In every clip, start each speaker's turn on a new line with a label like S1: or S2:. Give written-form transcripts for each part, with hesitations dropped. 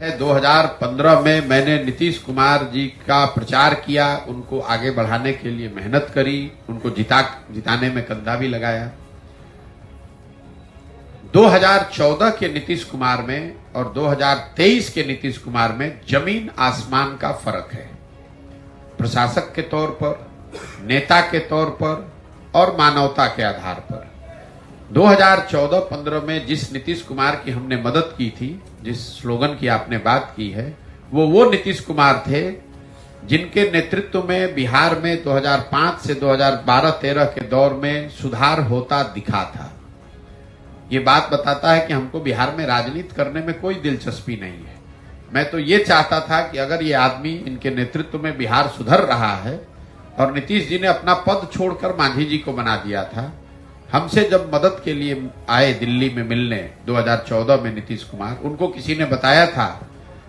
S1: 2015 में मैंने नीतीश कुमार जी का प्रचार किया, उनको आगे बढ़ाने के लिए मेहनत करी, उनको जिताने में कंधा भी लगाया। 2014 के नीतीश कुमार में और 2023 के नीतीश कुमार में जमीन आसमान का फर्क है। प्रशासक के तौर पर, नेता के तौर पर और मानवता के आधार पर 2014-15 में जिस नीतीश कुमार की हमने मदद की थी, जिस स्लोगन की आपने बात की है, वो नीतीश कुमार थे जिनके नेतृत्व में बिहार में 2005 से 2012-13 के दौर में सुधार होता दिखा था। ये बात बताता है कि हमको बिहार में राजनीति करने में कोई दिलचस्पी नहीं है। मैं तो ये चाहता था कि अगर ये आदमी, इनके नेतृत्व में बिहार सुधर रहा है, और नीतीश जी ने अपना पद छोड़कर मांझी जी को बना दिया था। हमसे जब मदद के लिए आए दिल्ली में मिलने 2014 में नीतीश कुमार, उनको किसी ने बताया था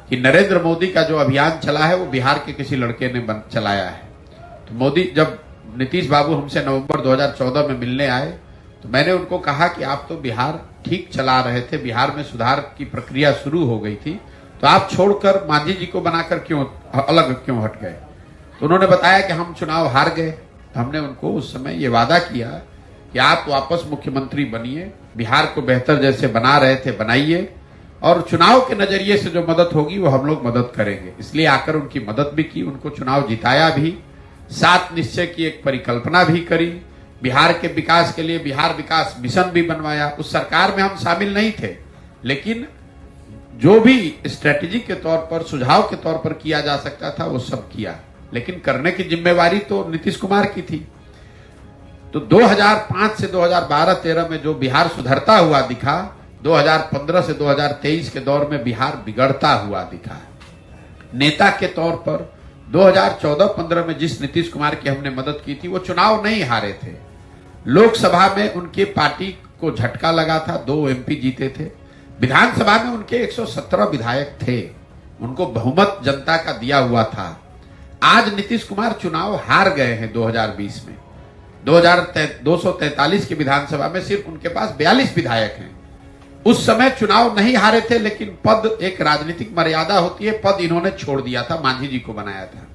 S1: कि नरेंद्र मोदी का जो अभियान चला है वो बिहार के किसी लड़के ने चलाया है। तो जब नीतीश बाबू हमसे नवंबर 2014 में मिलने आए तो मैंने उनको कहा कि आप तो बिहार ठीक चला रहे थे, बिहार में सुधार की प्रक्रिया शुरू हो गई थी, तो आप छोड़कर मांझी जी को बनाकर अलग क्यों हट गए? तो उन्होंने बताया कि हम चुनाव हार गए। तो हमने उनको उस समय ये वादा किया कि आप वापस मुख्यमंत्री बनिए, बिहार को बेहतर जैसे बना रहे थे बनाइए, और चुनाव के नजरिए से जो मदद होगी वो हम लोग मदद करेंगे। इसलिए आकर उनकी मदद भी की, उनको चुनाव जिताया भी, 7 निश्चय की एक परिकल्पना भी करी, बिहार के विकास के लिए बिहार विकास मिशन भी बनवाया। उस सरकार में हम शामिल नहीं थे, लेकिन जो भी स्ट्रेटेजी के तौर पर, सुझाव के तौर पर किया जा सकता था वो सब किया, लेकिन करने की जिम्मेवारी तो नीतीश कुमार की थी। तो 2005 से 2012-13 में जो बिहार सुधरता हुआ दिखा, 2015 से 2023 के दौर में बिहार बिगड़ता हुआ दिखा। नेता के तौर पर 2014-15 में जिस नीतीश कुमार की हमने मदद की थी वो चुनाव नहीं हारे थे। लोकसभा में उनकी पार्टी को झटका लगा था, 2 एमपी जीते थे। विधानसभा में उनके 117 विधायक थे, उनको बहुमत जनता का दिया हुआ था। आज नीतीश कुमार चुनाव हार गए हैं 2020 में। 243 की विधानसभा में सिर्फ उनके पास 42 विधायक हैं। उस समय चुनाव नहीं हारे थे, लेकिन पद, एक राजनीतिक मर्यादा होती है, पद इन्होंने छोड़ दिया था, मांझी जी को बनाया था।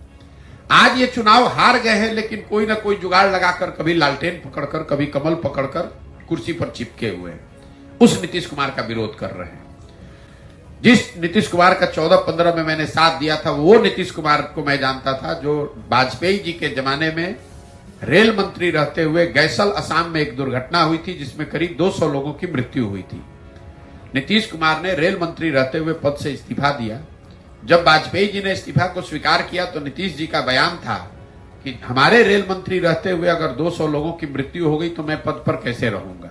S1: आज ये चुनाव हार गए हैं, लेकिन कोई ना कोई जुगाड़ लगाकर, कभी लालटेन पकड़कर, कभी कमल पकड़कर कुर्सी पर चिपके हुए उस नीतीश कुमार का विरोध कर रहे हैं। जिस नीतीश कुमार का 14-15 में मैंने साथ दिया था, वो नीतीश कुमार को मैं जानता था जो वाजपेयी जी के जमाने में रेल मंत्री रहते हुए गैसल असम में एक दुर्घटना हुई थी जिसमें करीब 200 लोगों की मृत्यु हुई थी। नीतीश कुमार ने रेल मंत्री रहते हुए पद से इस्तीफा दिया। जब वाजपेयी जी ने इस्तीफा को स्वीकार किया तो नीतीश जी का बयान था कि हमारे रेल मंत्री रहते हुए अगर 200 लोगों की मृत्यु हो गई तो मैं पद पर कैसे रहूंगा।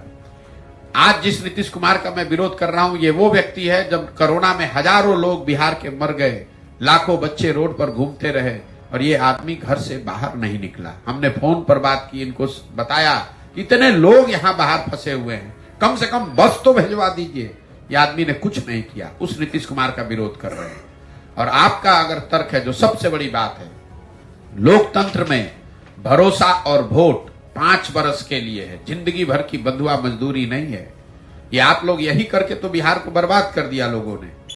S1: आज जिस नीतीश कुमार का मैं विरोध कर रहा हूं, ये वो व्यक्ति है जब कोरोना में हजारों लोग बिहार के मर गए, लाखों बच्चे रोड पर घूमते रहे और ये आदमी घर से बाहर नहीं निकला। हमने फोन पर बात की, इनको बताया इतने लोग यहां बाहर फंसे हुए हैं, कम से कम बस तो भिजवा दीजिए। ये आदमी ने कुछ नहीं किया, उस नीतीश कुमार का विरोध कर रहे हैं। और आपका अगर तर्क है, जो सबसे बड़ी बात है, लोकतंत्र में भरोसा और वोट 5 बरस के लिए है, जिंदगी भर की बंधुआ मजदूरी नहीं है। ये आप लोग यही करके तो बिहार को बर्बाद कर दिया लोगों ने।